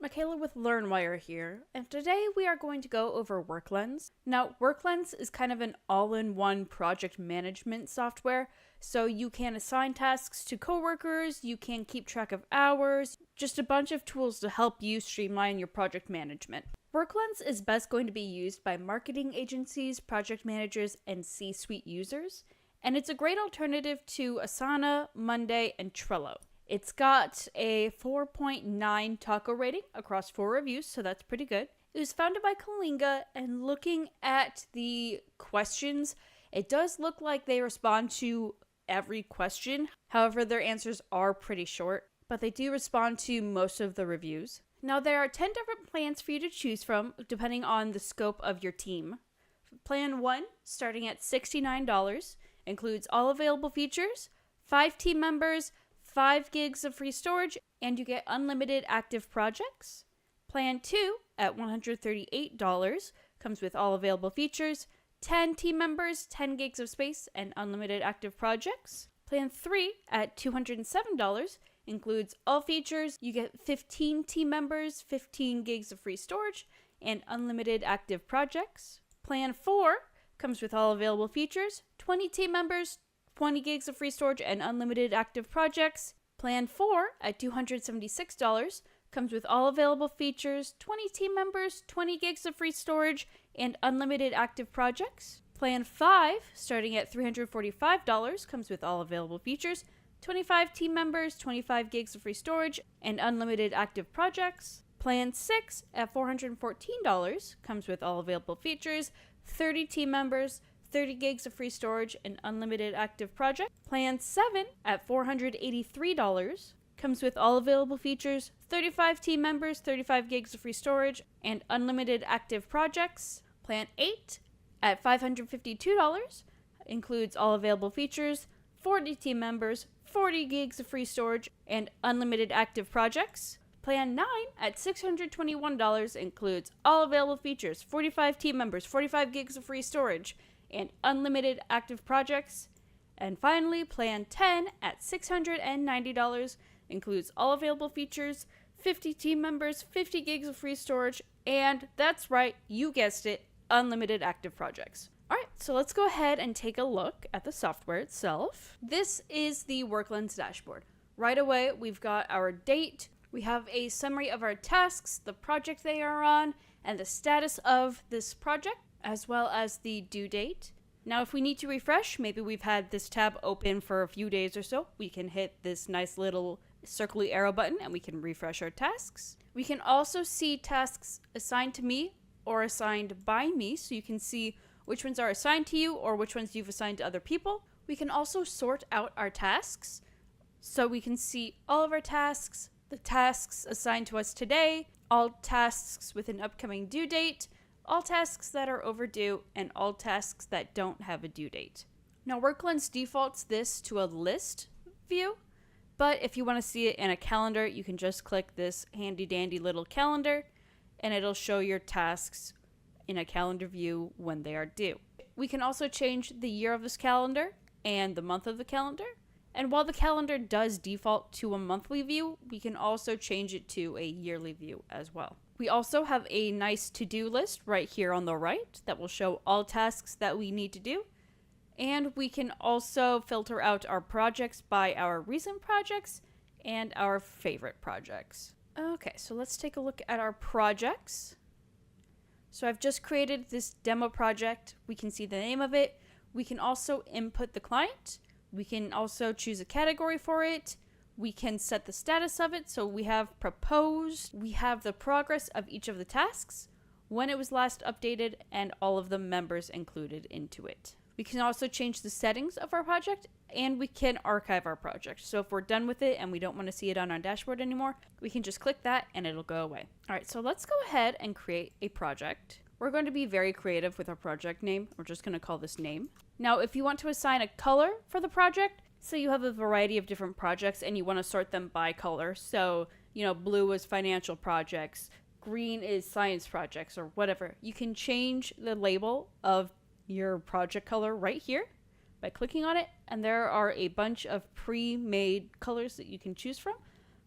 Michaela with LearnWire here, and today we are going to go over Worklenz. Now, Worklenz is kind of an all-in-one project management software, so you can assign tasks to coworkers, you can keep track of hours, just a bunch of tools to help you streamline your project management. Worklenz is best going to be used by marketing agencies, project managers, and C-suite users, and it's a great alternative to Asana, Monday, and Trello. It's got a 4.9 taco rating across 4 reviews, so that's pretty good. It was founded by Kalinga, and looking at the questions, it does look like they respond to every question. However, their answers are pretty short, but they do respond to most of the reviews. Now, there are 10 different plans for you to choose from, depending on the scope of your team. Plan 1, starting at $69, includes all available features, 5 team members, 5 gigs of free storage, and you get unlimited active projects. Plan 2 at $138 comes with all available features, 10 team members, 10 gigs of space, and unlimited active projects. Plan 3 at $207 includes all features. You get 15 team members, 15 gigs of free storage, and unlimited active projects. Plan 4 comes with all available features, 20 team members, 20 gigs of free storage, and unlimited active projects. Plan 4 at $276 comes with all available features, 20 team members, 20 gigs of free storage, and unlimited active projects. Plan 5, starting at $345, comes with all available features, 25 team members, 25 gigs of free storage, and unlimited active projects. Plan 6 at $414 comes with all available features, 30 team members, 30 gigs of free storage, and unlimited active project. Plan 7 at $483 comes with all available features, 35 team members, 35 gigs of free storage, and unlimited active projects. Plan 8 at $552 includes all available features, 40 team members, 40 gigs of free storage, and unlimited active projects. Plan 9 at $621 includes all available features, 45 team members, 45 gigs of free storage, and unlimited active projects. And finally, Plan 10 at $690 includes all available features, 50 team members, 50 gigs of free storage, and that's right, you guessed it, unlimited active projects. Alright, so let's go ahead and take a look at the software itself. This is the Worklenz dashboard. Right away, we've got our date, we have a summary of our tasks, the project they are on, and the status of this project, as well as the due date. Now, if we need to refresh, maybe we've had this tab open for a few days or so, we can hit this nice little circly arrow button and we can refresh our tasks. We can also see tasks assigned to me or assigned by me, so you can see which ones are assigned to you or which ones you've assigned to other people. We can also sort out our tasks, so we can see all of our tasks, the tasks assigned to us today, all tasks with an upcoming due date, all tasks that are overdue, and all tasks that don't have a due date. Now, Worklenz defaults this to a list view, but if you want to see it in a calendar, you can just click this handy dandy little calendar, and it'll show your tasks in a calendar view when they are due. We can also change the year of this calendar and the month of the calendar, and while the calendar does default to a monthly view, we can also change it to a yearly view as well. We also have a nice to-do list right here on the right that will show all tasks that we need to do. And we can also filter out our projects by our recent projects and our favorite projects. Okay, so let's take a look at our projects. So I've just created this demo project. We can see the name of it. We can also input the client. We can also choose a category for it. We can set the status of it, so we have proposed, we have the progress of each of the tasks, when it was last updated, and all of the members included into it. We can also change the settings of our project, and we can archive our project. So if we're done with it and we don't want to see it on our dashboard anymore, we can just click that and it'll go away. Alright, so let's go ahead and create a project. We're going to be very creative with our project name. We're just going to call this name. Now, if you want to assign a color for the project, so you have a variety of different projects and you want to sort them by color. So, blue is financial projects, green is science projects, or whatever. You can change the label of your project color right here by clicking on it. And there are a bunch of pre-made colors that you can choose from.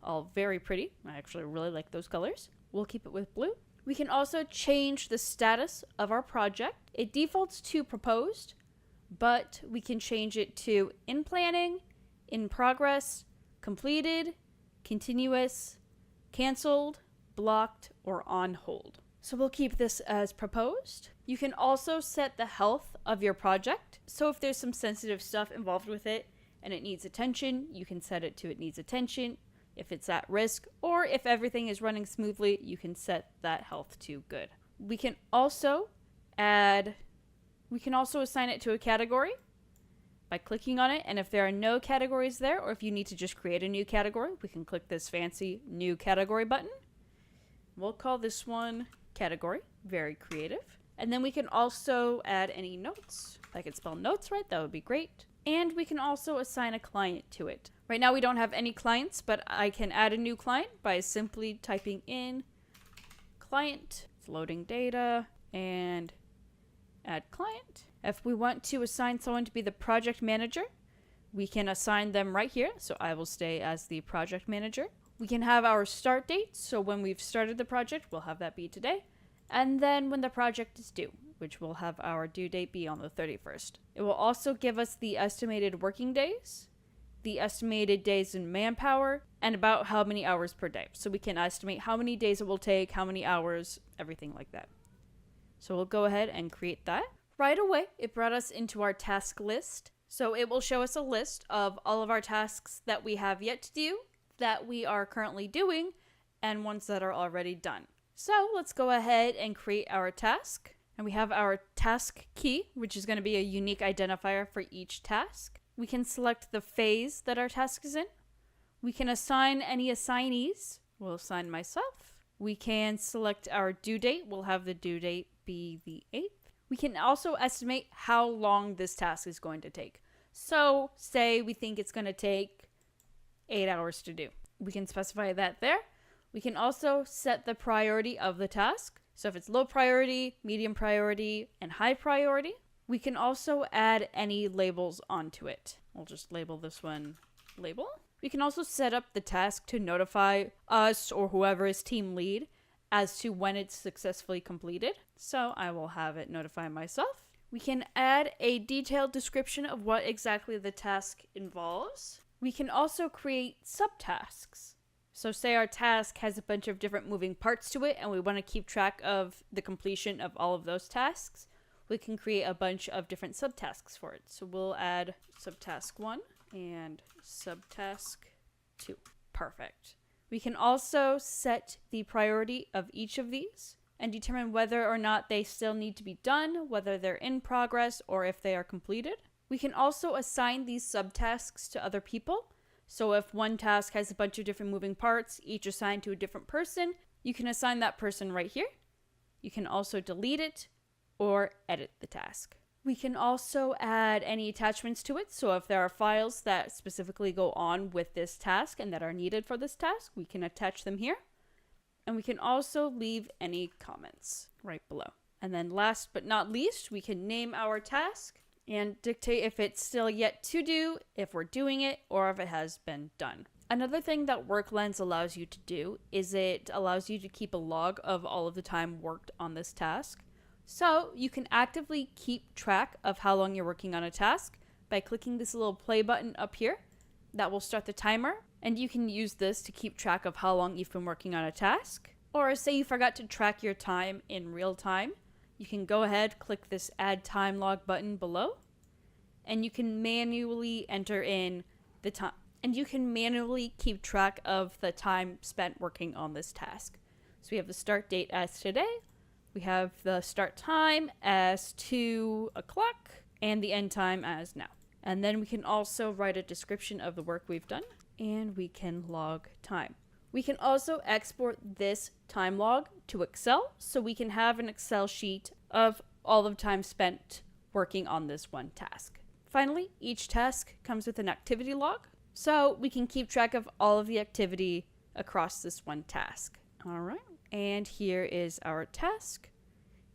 all very pretty. I actually really like those colors. We'll keep it with blue. We can also change the status of our project. It defaults to proposed, but we can change it to in planning, in progress, completed, continuous, canceled, blocked, or on hold. So we'll keep this as proposed. You can also set the health of your project. So if there's some sensitive stuff involved with it and it needs attention, you can set it to it needs attention. If it's at risk, or if everything is running smoothly, you can set that health to good. We can also assign it to a category by clicking on it. And if there are no categories there, or if you need to just create a new category, we can click this fancy new category button. We'll call this one category. Very creative. And then we can also add any notes. If I could spell notes right, that would be great. And we can also assign a client to it. Right now we don't have any clients, but I can add a new client by simply typing in client, it's loading data, and add client. If we want to assign someone to be the project manager, we can assign them right here. So I will stay as the project manager. We can have our start date. So when we've started the project, we'll have that be today. And then when the project is due, which will have our due date be on the 31st. It will also give us the estimated working days, the estimated days in manpower, and about how many hours per day. So we can estimate how many days it will take, how many hours, everything like that. So we'll go ahead and create that. Right away, it brought us into our task list. So it will show us a list of all of our tasks that we have yet to do, that we are currently doing, and ones that are already done. So let's go ahead and create our task. And we have our task key, which is going to be a unique identifier for each task. We can select the phase that our task is in. We can assign any assignees. We'll assign myself. We can select our due date. We'll have the due date be the 8th. We can also estimate how long this task is going to take. So say we think it's going to take 8 hours to do. We can specify that there. We can also set the priority of the task. So if it's low priority, medium priority, and high priority. We can also add any labels onto it. We'll just label this one label. We can also set up the task to notify us or whoever is team lead as to when it's successfully completed. So I will have it notify myself. We can add a detailed description of what exactly the task involves. We can also create subtasks. So say our task has a bunch of different moving parts to it and we want to keep track of the completion of all of those tasks. We can create a bunch of different subtasks for it. So we'll add subtask 1 and subtask 2. Perfect. We can also set the priority of each of these and determine whether or not they still need to be done, whether they're in progress, or if they are completed. We can also assign these subtasks to other people. So if one task has a bunch of different moving parts, each assigned to a different person, you can assign that person right here. You can also delete it or edit the task. We can also add any attachments to it. So if there are files that specifically go on with this task and that are needed for this task, we can attach them here. And we can also leave any comments right below. And then last but not least, we can name our task and dictate if it's still yet to do, if we're doing it, or if it has been done. Another thing that Worklenz allows you to do is it allows you to keep a log of all of the time worked on this task. So you can actively keep track of how long you're working on a task by clicking this little play button up here. That will start the timer, and you can use this to keep track of how long you've been working on a task. Or say you forgot to track your time in real time, you can go ahead, click this add time log button below, and you can manually enter in the time, and you can manually keep track of the time spent working on this task. So we have the start date as today, we have the start time as 2 o'clock, and the end time as now. And then we can also write a description of the work we've done, and we can log time. We can also export this time log to Excel, so we can have an Excel sheet of all of the time spent working on this one task. Finally, each task comes with an activity log, so we can keep track of all of the activity across this one task. All right, and here is our task.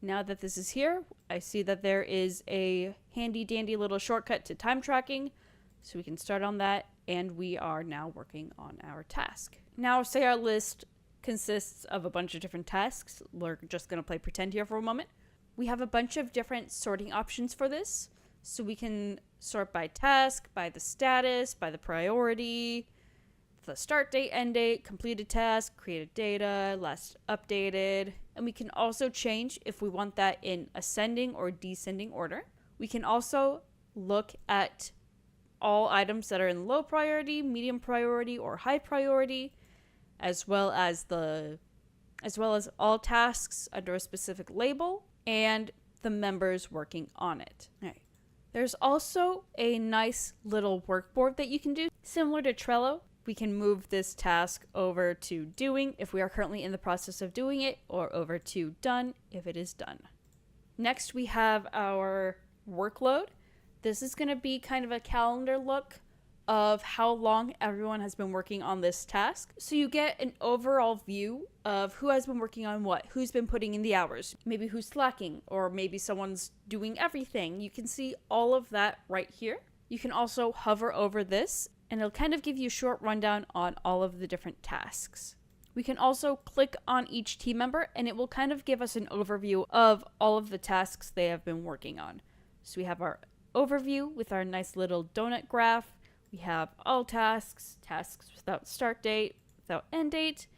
Now that this is here, I see that there is a handy dandy little shortcut to time tracking, so we can start on that and we are now working on our task. Now, say our list consists of a bunch of different tasks. We're just going to play pretend here for a moment. We have a bunch of different sorting options for this. So we can sort by task, by the status, by the priority, the start date, end date, completed task, created data, last updated. And we can also change if we want that in ascending or descending order. We can also look at all items that are in low priority, medium priority, or high priority, as well as all tasks under a specific label and the members working on it. All right. There's also a nice little workboard that you can do. Similar to Trello, we can move this task over to doing if we are currently in the process of doing it, or over to done if it is done. Next, we have our workload. This is going to be kind of a calendar look of how long everyone has been working on this task. So you get an overall view of who has been working on what, who's been putting in the hours, maybe who's slacking, or maybe someone's doing everything. You can see all of that right here. You can also hover over this, and it'll kind of give you a short rundown on all of the different tasks. We can also click on each team member, and it will kind of give us an overview of all of the tasks they have been working on. So we have our overview with our nice little donut graph. We have all tasks, tasks without start date, without end date,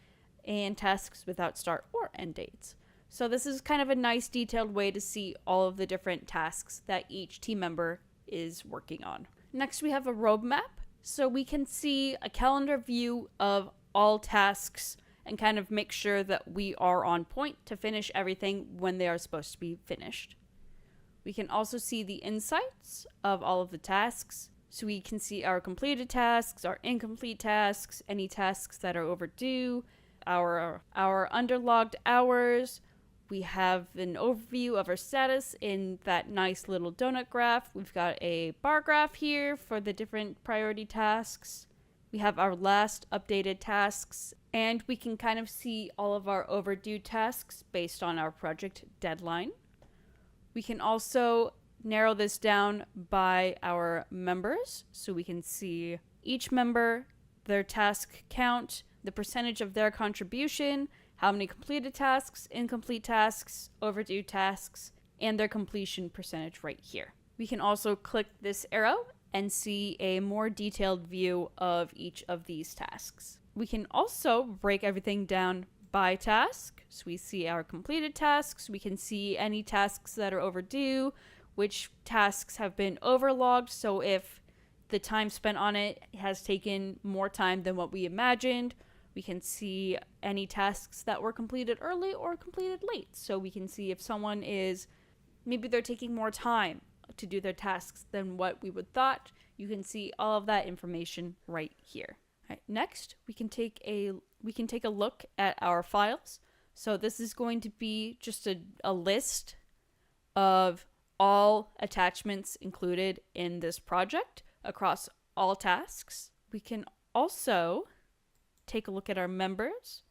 and tasks without start or end dates. So this is kind of a nice detailed way to see all of the different tasks that each team member is working on. Next, we have a roadmap. So we can see a calendar view of all tasks and kind of make sure that we are on point to finish everything when they are supposed to be finished. We can also see the insights of all of the tasks. So we can see our completed tasks, our incomplete tasks, any tasks that are overdue, our underlogged hours. We have an overview of our status in that nice little donut graph. We've got a bar graph here for the different priority tasks. We have our last updated tasks, and we can kind of see all of our overdue tasks based on our project deadline. We can also narrow this down by our members, so we can see each member, their task count, the percentage of their contribution, how many completed tasks, incomplete tasks, overdue tasks, and their completion percentage right here. We can also click this arrow and see a more detailed view of each of these tasks. We can also break everything down by task. So we see our completed tasks, we can see any tasks that are overdue, which tasks have been overlogged, so if the time spent on it has taken more time than what we imagined. We can see any tasks that were completed early or completed late. So we can see if someone maybe they're taking more time to do their tasks than what we would thought. You can see all of that information right here. All right, next, we can take a look at our files. So this is going to be just a list of all attachments included in this project across all tasks. We can also take a look at our members.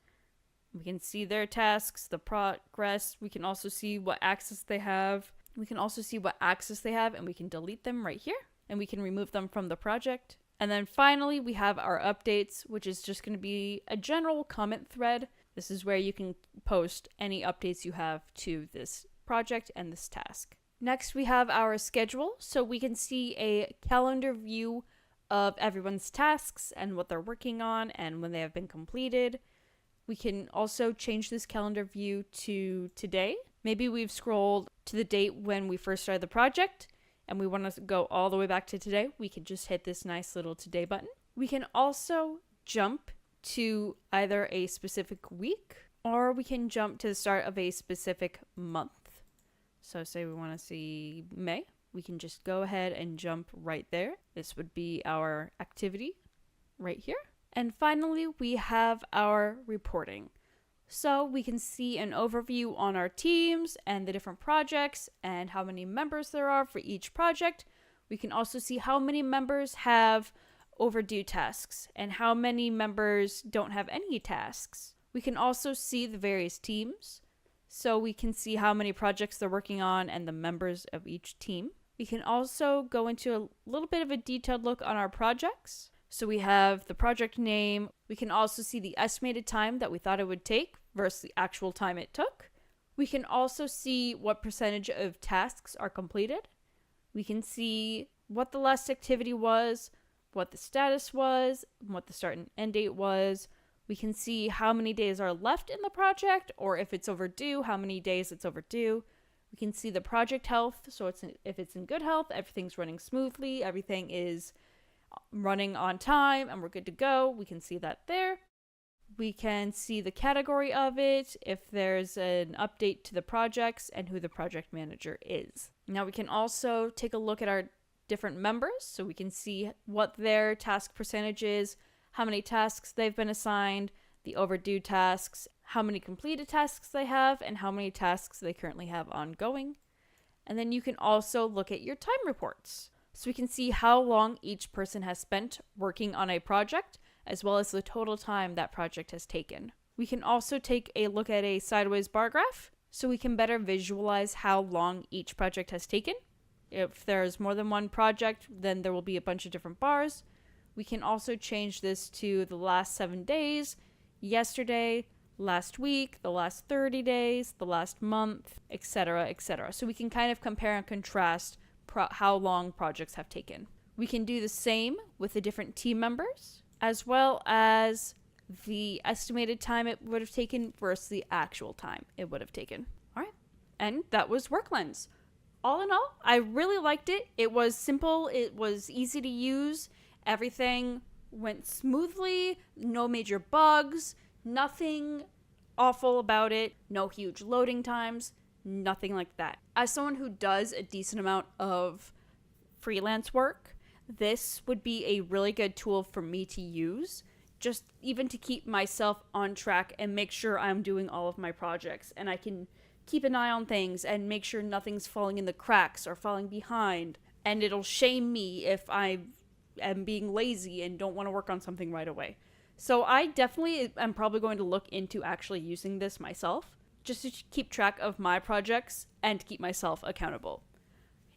We can see their tasks, the progress. We can also see what access they have. And we can delete them right here. And we can remove them from the project. And then finally, we have our updates, which is just going to be a general comment thread. This is where you can post any updates you have to this project and this task. Next, we have our schedule, so we can see a calendar view of everyone's tasks and what they're working on and when they have been completed. We can also change this calendar view to today. Maybe we've scrolled to the date when we first started the project and we want to go all the way back to today. We can just hit this nice little today button. We can also jump to either a specific week or we can jump to the start of a specific month. So say we want to see May, we can just go ahead and jump right there. This would be our activity right here. And finally, we have our reporting. So we can see an overview on our teams and the different projects and how many members there are for each project. We can also see how many members have overdue tasks and how many members don't have any tasks. We can also see the various teams. So we can see how many projects they're working on and the members of each team. We can also go into a little bit of a detailed look on our projects. So we have the project name. We can also see the estimated time that we thought it would take versus the actual time it took. We can also see what percentage of tasks are completed. We can see what the last activity was, what the status was, what the start and end date was. We can see how many days are left in the project, or if it's overdue, how many days it's overdue. We can see the project health, so if it's in good health, everything's running smoothly, everything is running on time, and we're good to go. We can see that there. We can see the category of it, if there's an update to the projects, and who the project manager is. Now we can also take a look at our different members, so we can see what their task percentage is, how many tasks they've been assigned, the overdue tasks, how many completed tasks they have, and how many tasks they currently have ongoing. And then you can also look at your time reports. So we can see how long each person has spent working on a project, as well as the total time that project has taken. We can also take a look at a sideways bar graph, so we can better visualize how long each project has taken. If there's more than one project, then there will be a bunch of different bars. We can also change this to the last 7 days, yesterday, last week, the last 30 days, the last month, etc., etc. So we can kind of compare and contrast how long projects have taken. We can do the same with the different team members, as well as the estimated time it would have taken versus the actual time it would have taken. All right, and that was Worklenz. All in all, I really liked it. It was simple, it was easy to use, everything went smoothly, no major bugs, nothing awful about it, no huge loading times, nothing like that. As someone who does a decent amount of freelance work, this would be a really good tool for me to use, just even to keep myself on track and make sure I'm doing all of my projects, and I can keep an eye on things and make sure nothing's falling in the cracks or falling behind, and it'll shame me if I am being lazy and don't want to work on something right away. So I definitely am probably going to look into actually using this myself, just to keep track of my projects and to keep myself accountable.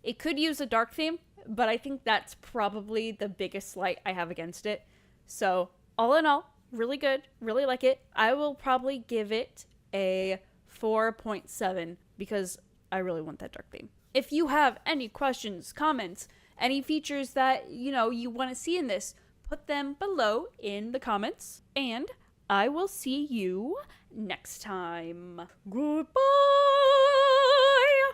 It could use a dark theme, but I think that's probably the biggest slight I have against it. So all in all, really good, really like it. I will probably give it a 4.7 because I really want that dark theme. If you have any questions, comments, any features that you want to see in this, put them below in the comments, and I will see you next time. Goodbye!